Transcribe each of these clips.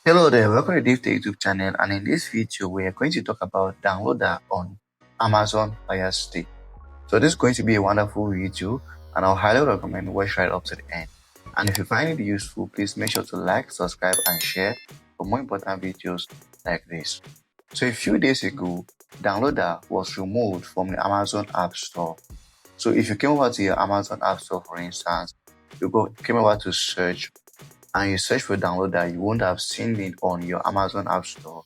Hello there, welcome to DaveTech YouTube channel, and in this video we are going to talk about downloader on Amazon FireStick. So this is going to be a wonderful video and I'll highly recommend watch right up to the end. And if you find it useful, please make sure to like, subscribe and share for more important videos like this. So a few days ago, downloader was removed from the Amazon App Store. So if you came over to your Amazon App Store, for instance, came over to search and you search for downloader, you won't have seen it on your Amazon App Store.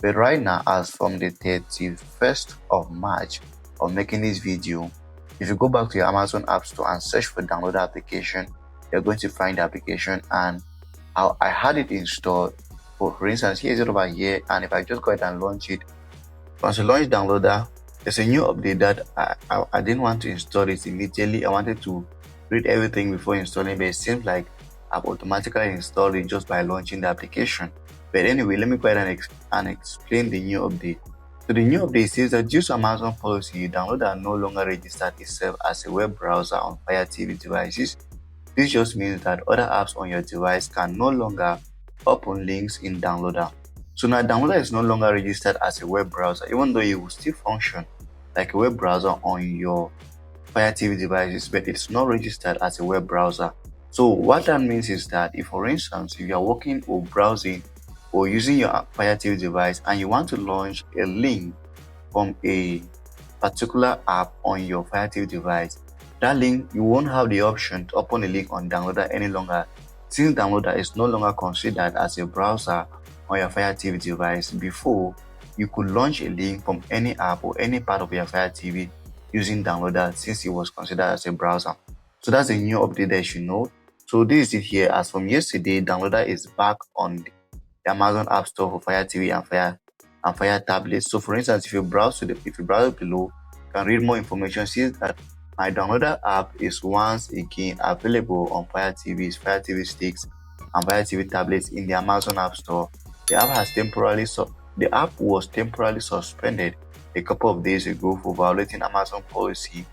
But right now, as from the 31st of March of making this video, if you go back to your Amazon App Store and search for downloader application, you're going to find the application. And I had it installed. For instance, here is it over here, and if I just go ahead and launch it, once you launch downloader, there's a new update that I didn't want to install it immediately. I wanted to read everything before installing, but it seems like I've automatically installed it just by launching the application. But anyway, let me go ahead and explain the new update. So the new update says that due to Amazon policy, downloader no longer registered itself as a web browser on Fire TV devices. This just means that other apps on your device can no longer open links in downloader. So now downloader is no longer registered as a web browser, even though it will still function like a web browser on your Fire TV devices, but it's not registered as a web browser. So what that means is that if, for instance, if you are working or browsing or using your Fire TV device and you want to launch a link from a particular app on your Fire TV device, that link, you won't have the option to open a link on downloader any longer, since downloader is no longer considered as a browser on your Fire TV device. Before, you could launch a link from any app or any part of your Fire TV using downloader, since it was considered as a browser. So that's a new update that you should know. So this is it here. As from yesterday, downloader is back on the Amazon App Store for Fire TV and Fire tablets. So for instance, if you browse below, you can read more information. See that my downloader app is once again available on Fire TVs, Fire TV sticks, and Fire TV tablets in the Amazon App Store. The app was temporarily suspended a couple of days ago for violating Amazon policy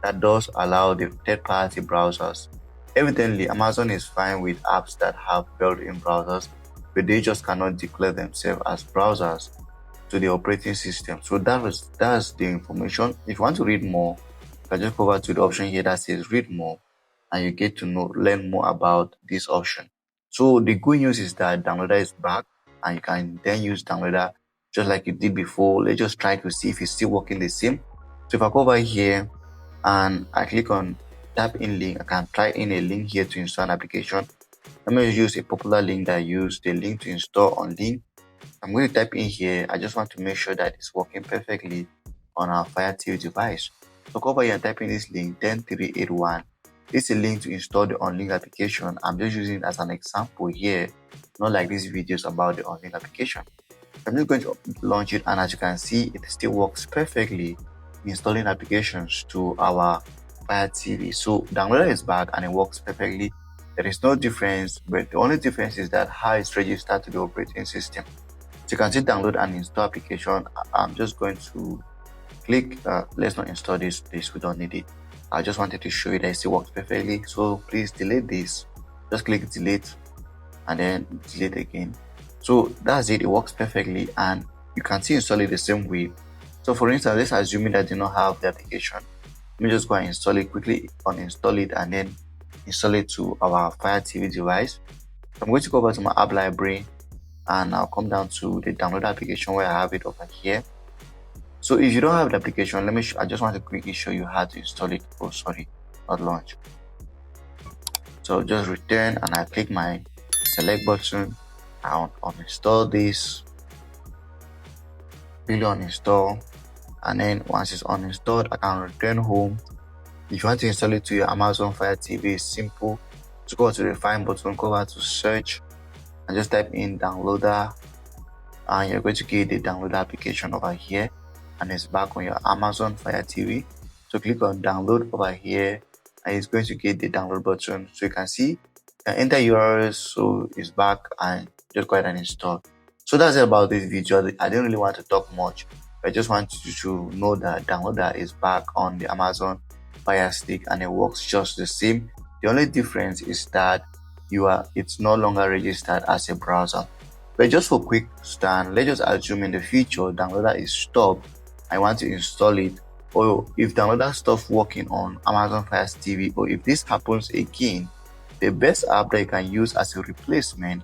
that does allow the third-party browsers. Evidently, Amazon is fine with apps that have built-in browsers, but they just cannot declare themselves as browsers to the operating system. So that's the information. If you want to read more, you can just go over to the option here that says read more, and you get to learn more about this option. So the good news is that downloader is back, and you can then use downloader just like you did before. Let's just try to see if it's still working the same. So if I go over here and I click on tap in link, I can try in a link here to install an application. Let me use a popular link that I use, the link to install on link. I'm going to type in here. I just want to make sure that it's working perfectly on our Fire TV device. So go over here and type in this link 10381. This is a link to install the OnLink application. I'm just using it as an example here, not like these videos about the OnLink application. I'm just going to launch it, and as you can see, it still works perfectly installing applications to our Fire TV. So downloader is back and it works perfectly. There is no difference, but the only difference is that how it's registered to the operating system. So you can see download and install application. I'm just going to click let's not install this, we don't need it. I just wanted to show you that it still works perfectly. So please delete this, just click delete and then delete again. So that's it works perfectly, and you can see install it the same way. So for instance, let's assume that I do not have the application. Let me just go and install it quickly, uninstall it, and then install it to our Fire TV device. So I'm going to go over to my app library, and I'll come down to the download application where I have it over here. So if you don't have the application, I just want to quickly show you how to install it. Oh, sorry, not launch. So just return, and I click my select button. I'll uninstall this, really uninstall, and then once it's uninstalled, I can return home. If you want to install it to your Amazon Fire TV, it's simple. Just go to the find button, go over to search, and just type in downloader, and you're going to get the downloader application over here, and it's back on your Amazon Fire TV. So click on download over here, and it's going to get the download button. So you can see, enter URL, so it's back, and just go ahead and install. So that's it about this video. I didn't really want to talk much. I just want you to know that downloader is back on the Amazon FireStick and it works just the same. The only difference is that it's no longer registered as a browser. But just for quick stand, let's just assume in the future downloader is stopped. I want to install it, or if downloader stops working on Amazon Fire TV, or if this happens again, the best app that you can use as a replacement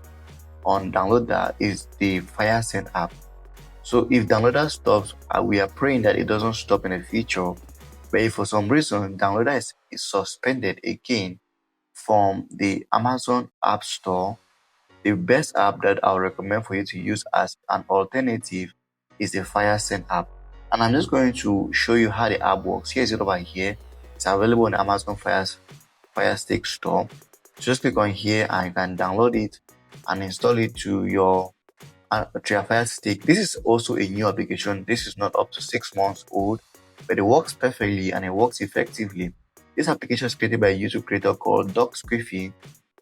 on downloader is the FireSend app. So if downloader stops, we are praying that it doesn't stop in the future. But if for some reason downloader is suspended again from the Amazon App Store, the best app that I'll recommend for you to use as an alternative is the FireSend app. And I'm just going to show you how the app works. Here's it over here. It's available on Amazon FireStick store. Just click on here and you can download it and install it to your FireStick. This is also a new application. This is not up to 6 months old, but it works perfectly and it works effectively. This application is created by a YouTube creator called Doc Squiffy,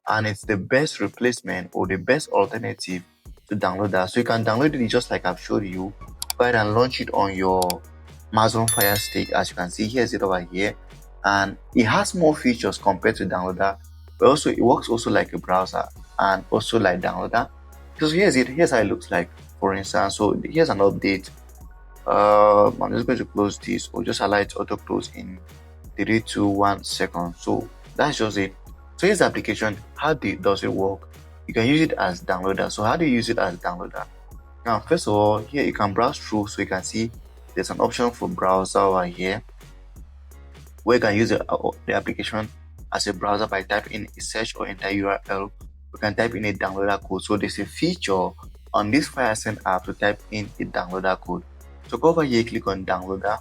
and it's the best replacement or the best alternative to download that. So you can download it just like I've showed you. Go ahead and launch it on your Amazon Fire Stick. As you can see, here's it over here, and it has more features compared to downloader, but also it works also like a browser and also like downloader. So here's how it looks like, for instance. So here's an update. I'm just going to close this, or just allow it to auto close in 3 2 1 second. So that's just it. So here's the application. How does it work? You can use it as downloader. So how do you use it as downloader? Now, first of all, here you can browse through. So you can see there's an option for browser over here, where you can use the application as a browser by typing a search or enter URL. You can type in a downloader code. So there's a feature on this FireSend app to type in a downloader code. So go over here, click on downloader,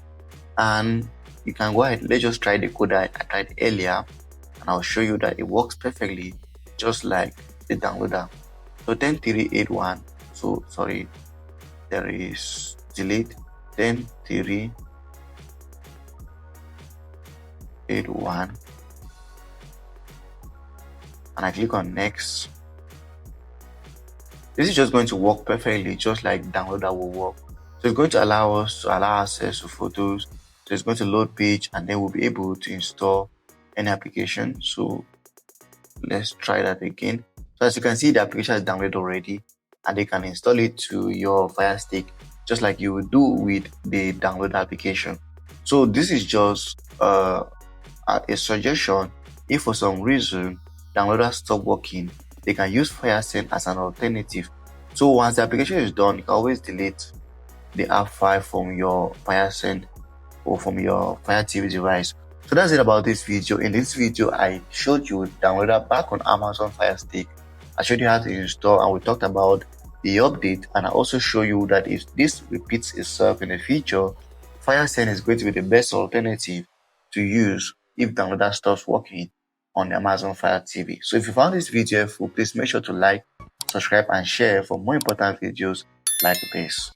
and you can go ahead. Let's just try the code that I tried earlier, and I'll show you that it works perfectly, just like the downloader. So 10381. So sorry, there is delete 10381, and I click on next. This is just going to work perfectly, just like downloader will work. So it's going to allow access to photos. So it's going to load page, and then we'll be able to install any application. So let's try that again. So as you can see, the application is downloaded already, and they can install it to your Fire Stick just like you would do with the download application. So this is just a suggestion. If for some reason downloader stop working, they can use FireSend as an alternative. So once the application is done, you can always delete the app file from your FireSend or from your Fire TV device. So that's it about this video. In this video, I showed you downloader back on Amazon Fire Stick. I showed you how to install, and we talked about the update, and I also show you that if this repeats itself in the future, FireSend is going to be the best alternative to use if downloader stops working on the Amazon Fire TV. So if you found this video helpful, please make sure to like, subscribe, and share for more important videos like this.